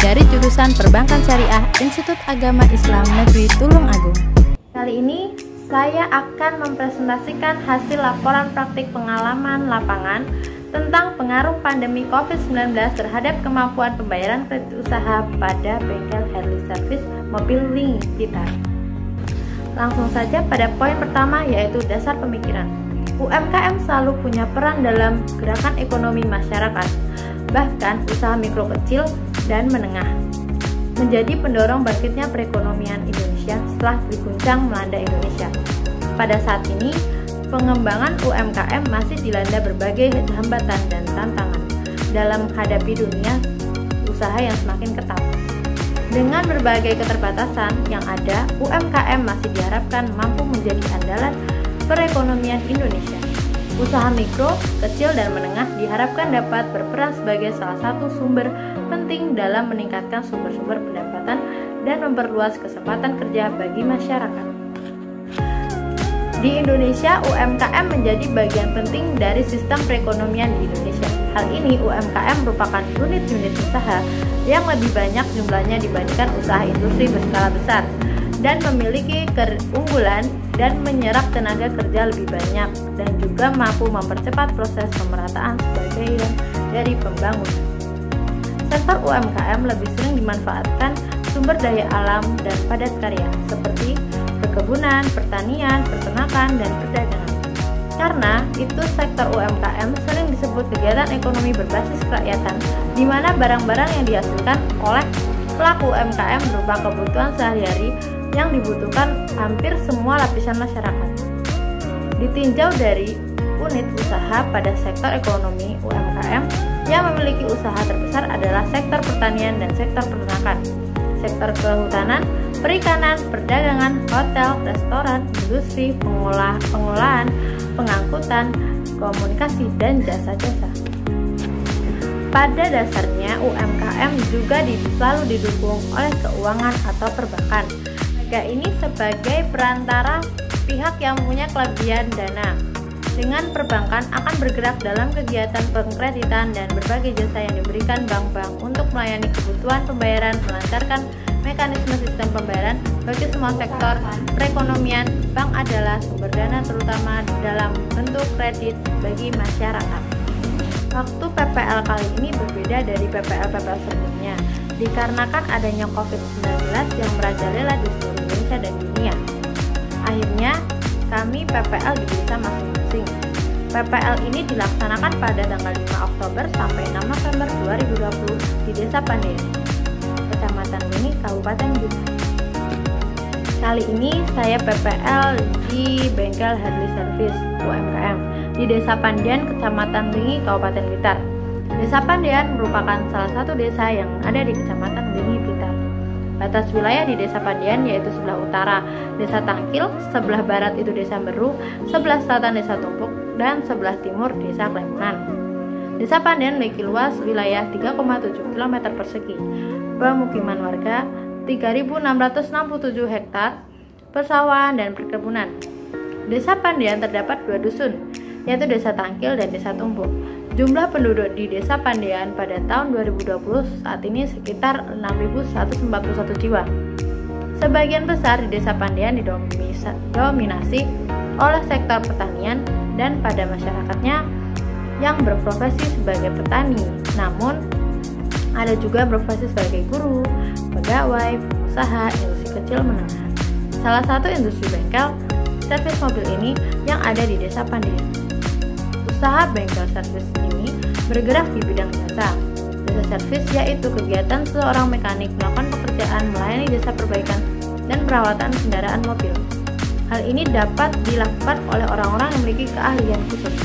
dari jurusan Perbankan Syariah Institut Agama Islam Negeri Tulung Agung. Kali ini saya akan mempresentasikan hasil laporan praktik pengalaman lapangan tentang pengaruh pandemi COVID-19 terhadap kemampuan pembayaran kredit usaha pada bengkel Harley Service Mobil Lingi Blitar. Langsung saja pada poin pertama, yaitu dasar pemikiran. UMKM selalu punya peran dalam gerakan ekonomi masyarakat, bahkan usaha mikro kecil dan menengah, menjadi pendorong bangkitnya perekonomian Indonesia setelah diguncang melanda Indonesia. Pada saat ini, pengembangan UMKM masih dilanda berbagai hambatan dan tantangan dalam menghadapi dunia usaha yang semakin ketat. Dengan berbagai keterbatasan yang ada, UMKM masih diharapkan mampu menjadi andalan perekonomian Indonesia. Usaha mikro, kecil, dan menengah diharapkan dapat berperan sebagai salah satu sumber penting dalam meningkatkan sumber-sumber pendapatan dan memperluas kesempatan kerja bagi masyarakat. Di Indonesia, UMKM menjadi bagian penting dari sistem perekonomian di Indonesia. Hal ini, UMKM merupakan unit-unit usaha yang lebih banyak jumlahnya dibandingkan usaha industri berskala besar dan memiliki keunggulan dan menyerap tenaga kerja lebih banyak dan juga mampu mempercepat proses pemerataan sebagian dari pembangunan. Sektor UMKM lebih sering dimanfaatkan sumber daya alam dan padat karya seperti perkebunan, pertanian, peternakan, dan perdagangan. Karena itu sektor UMKM sering disebut kegiatan ekonomi berbasis kerakyatan, di mana barang-barang yang dihasilkan oleh pelaku UMKM berupa kebutuhan sehari-hari yang dibutuhkan hampir semua lapisan masyarakat. Ditinjau dari unit usaha pada sektor ekonomi UMKM yang memiliki usaha terbesar adalah sektor pertanian dan sektor peternakan, sektor kehutanan, perikanan, perdagangan, hotel, restoran, industri, pengolahan, pengangkutan, komunikasi, dan jasa-jasa. Pada dasarnya, UMKM juga selalu didukung oleh keuangan atau perbankan. Lembaga ini sebagai perantara pihak yang punya kelebihan dana. Dengan perbankan akan bergerak dalam kegiatan pengkreditan dan berbagai jasa yang diberikan bank-bank untuk melayani kebutuhan pembayaran, melancarkan mekanisme sistem pembayaran bagi semua sektor perekonomian. Bank adalah sumber dana terutama dalam bentuk kredit bagi masyarakat. Waktu PPL kali ini berbeda dari PPL-PPL sebelumnya, dikarenakan adanya COVID-19 yang merajalela di seluruh Indonesia dan dunia. Akhirnya, kami PPL di desa masing-masing. PPL ini dilaksanakan pada tanggal 5 Oktober sampai 6 November 2020 di Desa Pandean, Kecamatan Lingi, Kabupaten Blitar. Kali ini saya PPL di bengkel Harley Service UMKM di Desa Pandean, Kecamatan Lingi, Kabupaten Blitar. Desa Pandean merupakan salah satu desa yang ada di Kecamatan Lingi, Blitar. Batas wilayah di Desa Pandean yaitu sebelah utara Desa Tangkil, sebelah barat itu Desa Meru, sebelah selatan Desa Tumpuk, dan sebelah timur Desa Klemunan. Desa Pandean memiliki luas wilayah 3,7 km persegi, pemukiman warga 3.667 hektar, persawahan dan perkebunan. Desa Pandean terdapat 2 dusun, yaitu Desa Tangkil dan Desa Tumpuk. Jumlah penduduk di Desa Pandean pada tahun 2020 saat ini sekitar 6.141 jiwa. Sebagian besar di Desa Pandean didominasi oleh sektor pertanian dan pada masyarakatnya yang berprofesi sebagai petani. Namun, ada juga berprofesi sebagai guru, pegawai, pengusaha, industri kecil menengah. Salah satu industri bengkel servis mobil ini yang ada di Desa Pandean. Usaha bengkel servis ini bergerak di bidang jasa. Jasa servis yaitu kegiatan seorang mekanik melakukan pekerjaan melayani jasa perbaikan dan perawatan kendaraan mobil. Hal ini dapat dilakukan oleh orang-orang yang memiliki keahlian khusus.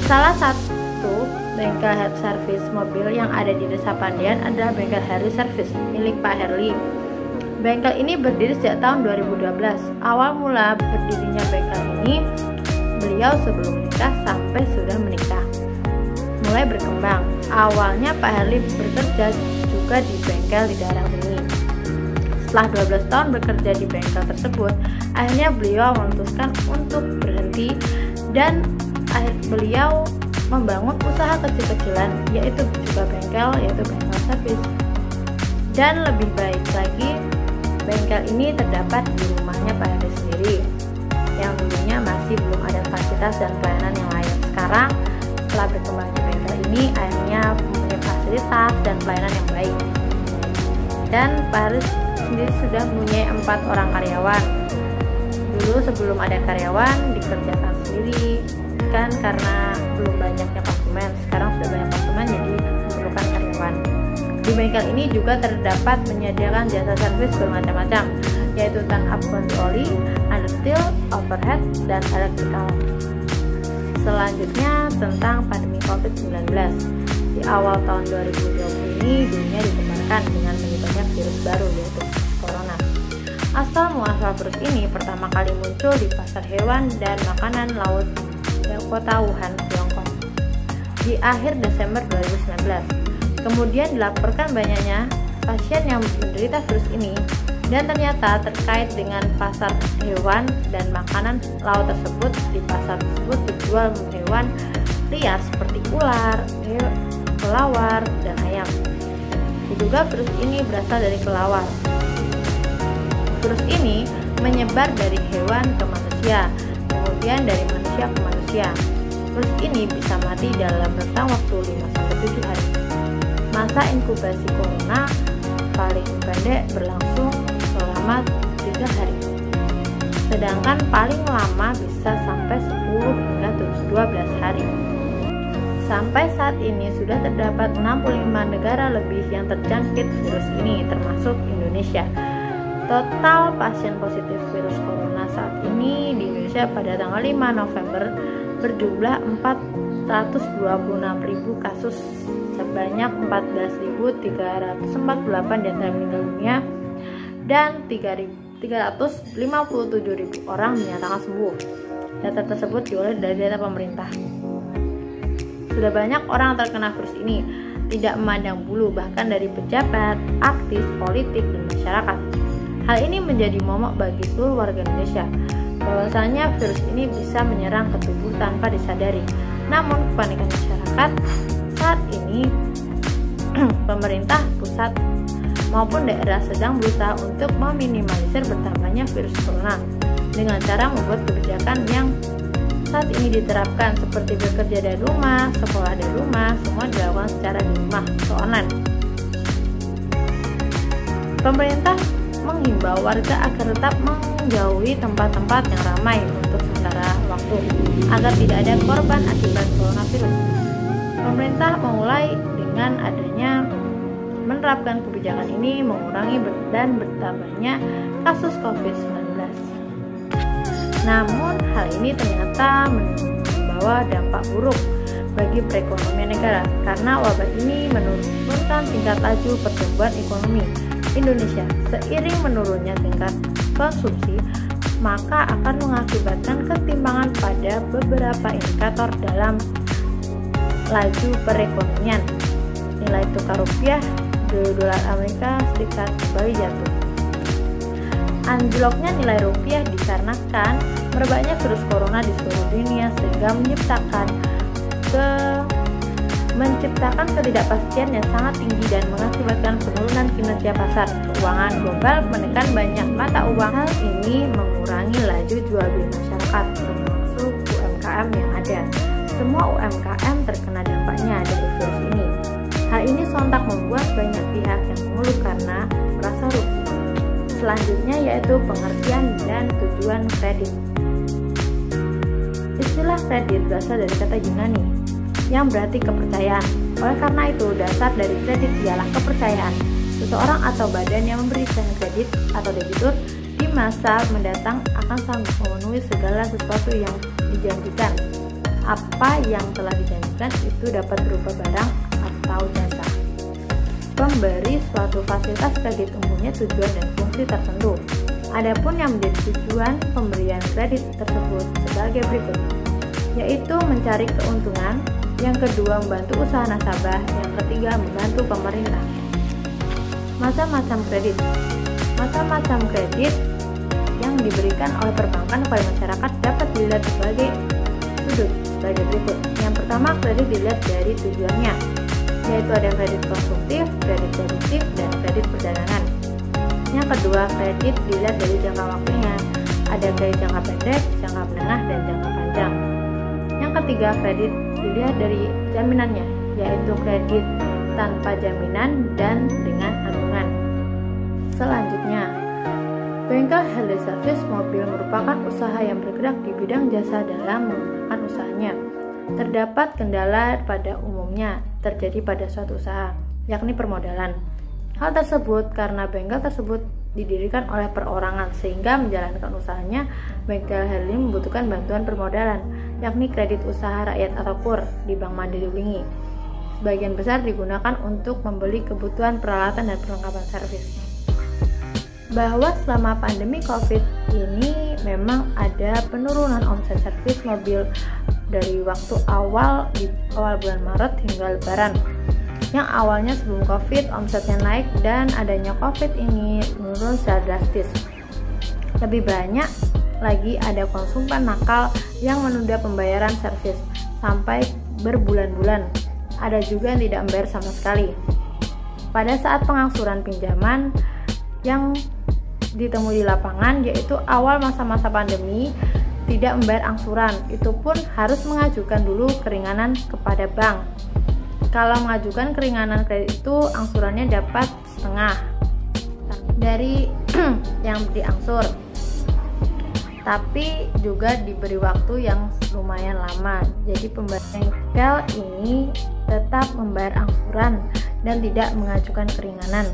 Salah satu bengkel head service mobil yang ada di Desa Pandean adalah bengkel Harley Service milik Pak Harley. Bengkel ini berdiri sejak tahun 2012. Awal mula berdirinya bengkel ini, beliau sebelum menikah sampai sudah menikah mulai berkembang. Awalnya Pak Harley bekerja juga di bengkel di daerah Lingi. Setelah 12 tahun bekerja di bengkel tersebut, akhirnya beliau memutuskan untuk berhenti dan beliau membangun usaha kecil-kecilan, yaitu juga bengkel, yaitu bengkel servis. Dan lebih baik lagi, bengkel ini terdapat di rumahnya Pak Haris sendiri, yang dulunya masih belum ada fasilitas dan pelayanan yang layak. Sekarang setelah berkembangnya bengkel ini, akhirnya mempunyai fasilitas dan pelayanan yang baik. Dan Pak Haris sendiri sudah mempunyai 4 orang karyawan. Dulu sebelum ada karyawan dikerjakan sendiri, kan karena belum banyaknya konsumen. Sekarang sudah banyak konsumen, jadi memerlukan karyawan. Di bengkel ini juga terdapat menyediakan jasa servis bermacam-macam, yaitu turn-up kontroli, understeel, overhead, dan electrical. Selanjutnya tentang pandemi COVID-19. Di awal tahun 2020 ini dunia ditebarkan dengan menyebarnya virus baru, yaitu corona. Asal muasal virus ini pertama kali muncul di pasar hewan dan makanan laut di kota Wuhan, Tiongkok, di akhir Desember 2019. Kemudian dilaporkan banyaknya pasien yang menderita virus ini, dan ternyata terkait dengan pasar hewan dan makanan laut tersebut. Di pasar tersebut dijual hewan liar seperti ular, kelawar, dan ayam. Diduga virus ini berasal dari kelawar. Virus ini menyebar dari hewan ke manusia, kemudian dari manusia ke manusia. Virus ini bisa mati dalam rentang waktu 5-7 hari. Masa inkubasi corona paling pendek berlangsung selama 3 hari. Sedangkan paling lama bisa sampai 10 hingga 12 hari. Sampai saat ini sudah terdapat 65 negara lebih yang terjangkit virus ini, termasuk Indonesia. Total pasien positif virus corona saat ini di Indonesia pada tanggal 5 November berjumlah 426.000 kasus, sebanyak 14.348 diantara meninggal dunia, dan 357.000 orang dinyatakan sembuh. Data tersebut diperoleh dari data pemerintah. Sudah banyak orang terkena virus ini, tidak memandang bulu, bahkan dari pejabat, artis, politik, dan masyarakat. Hal ini menjadi momok bagi seluruh warga Indonesia, bahwasanya virus ini bisa menyerang ke tubuh tanpa disadari. Namun kepanikan masyarakat saat ini, pemerintah pusat maupun daerah sedang berusaha untuk meminimalisir bertambahnya virus corona dengan cara membuat kebijakan yang saat ini diterapkan, seperti bekerja dari rumah, sekolah dari rumah, semua dilakukan secara di rumah atau online. Pemerintah menghimbau warga agar tetap menjauhi tempat-tempat yang ramai untuk sementara waktu agar tidak ada korban akibat coronavirus. Pemerintah memulai dengan adanya menerapkan kebijakan ini mengurangi dan bertambahnya kasus COVID-19. Namun hal ini ternyata membawa dampak buruk bagi perekonomian negara, karena wabah ini menurunkan tingkat laju pertumbuhan ekonomi Indonesia. Seiring menurunnya tingkat konsumsi, maka akan mengakibatkan ketimpangan pada beberapa indikator dalam laju perekonomian. Nilai tukar rupiah ke dolar Amerika Serikat kembali jatuh. Anjloknya nilai rupiah dikarenakan merebaknya virus corona di seluruh dunia, sehingga menciptakan ketidakpastian yang sangat tinggi dan mengakibatkan penurunan kinerja pasar keuangan global, menekan banyak mata uang. Hal ini mengurangi laju jual beli masyarakat, termasuk UMKM yang ada. Semua UMKM terkena dampaknya dari virus ini. Hal ini sontak membuat banyak pihak yang mengeluh karena merasa rugi. Selanjutnya yaitu pengertian dan tujuan kredit. Istilah kredit berasal dari kata Yunani yang berarti kepercayaan. Oleh karena itu, dasar dari kredit ialah kepercayaan. Seseorang atau badan yang memberikan kredit atau debitur di masa mendatang akan sanggup memenuhi segala sesuatu yang dijanjikan. Apa yang telah dijanjikan itu dapat berupa barang atau jasa. Pemberi suatu fasilitas kredit umumnya tujuan dan fungsi tertentu. Adapun yang menjadi tujuan pemberian kredit tersebut sebagai berikut, yaitu mencari keuntungan, yang kedua membantu usaha nasabah, yang ketiga membantu pemerintah. Macam-macam kredit. Macam-macam kredit yang diberikan oleh perbankan kepada masyarakat dapat dilihat sebagai sudut sebagai berikut. Yang pertama, kredit dilihat dari tujuannya, yaitu ada kredit konsumtif, kredit produktif, dan kredit kredit perdagangan. Yang kedua, kredit dilihat dari jangka waktunya. Ada kredit jangka pendek, jangka menengah, dan jangka panjang. Yang ketiga, kredit dilihat dari jaminannya, yaitu kredit tanpa jaminan dan dengan tabungan. Selanjutnya, bengkel Harley Service Mobil merupakan usaha yang bergerak di bidang jasa dalam mengembangkan usahanya. Terdapat kendala pada umumnya terjadi pada suatu usaha, yakni permodalan. Hal tersebut karena bengkel tersebut didirikan oleh perorangan, sehingga menjalankan usahanya, bengkel Harley membutuhkan bantuan permodalan, yakni kredit usaha rakyat atau KUR di Bank Mandiri Ulingi. Sebagian besar digunakan untuk membeli kebutuhan peralatan dan perlengkapan servis. Bahwa selama pandemi COVID ini memang ada penurunan omset servis mobil dari waktu awal di awal bulan Maret hingga Lebaran. Yang awalnya sebelum COVID omsetnya naik, dan adanya COVID ini menurun secara drastis. Lebih banyak lagi ada konsumen nakal yang menunda pembayaran servis sampai berbulan-bulan. Ada juga yang tidak membayar sama sekali. Pada saat pengangsuran pinjaman yang ditemui di lapangan, yaitu awal masa-masa pandemi, tidak membayar angsuran, itu pun harus mengajukan dulu keringanan kepada bank. Kalau mengajukan keringanan kredit itu, angsurannya dapat setengah dari yang diangsur, tapi juga diberi waktu yang lumayan lama. Jadi pembayar bengkel ini tetap membayar angsuran dan tidak mengajukan keringanan.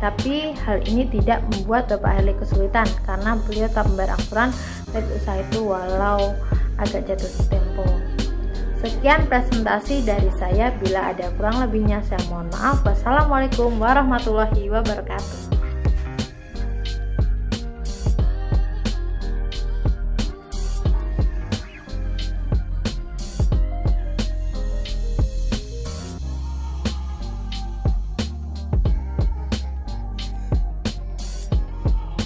Tapi hal ini tidak membuat Bapak Harley kesulitan, karena beliau tetap membayar angsuran kredit usaha itu walau agak jatuh tempo. Sekian presentasi dari saya. Bila ada kurang lebihnya, saya mohon maaf. Wassalamualaikum warahmatullahi wabarakatuh.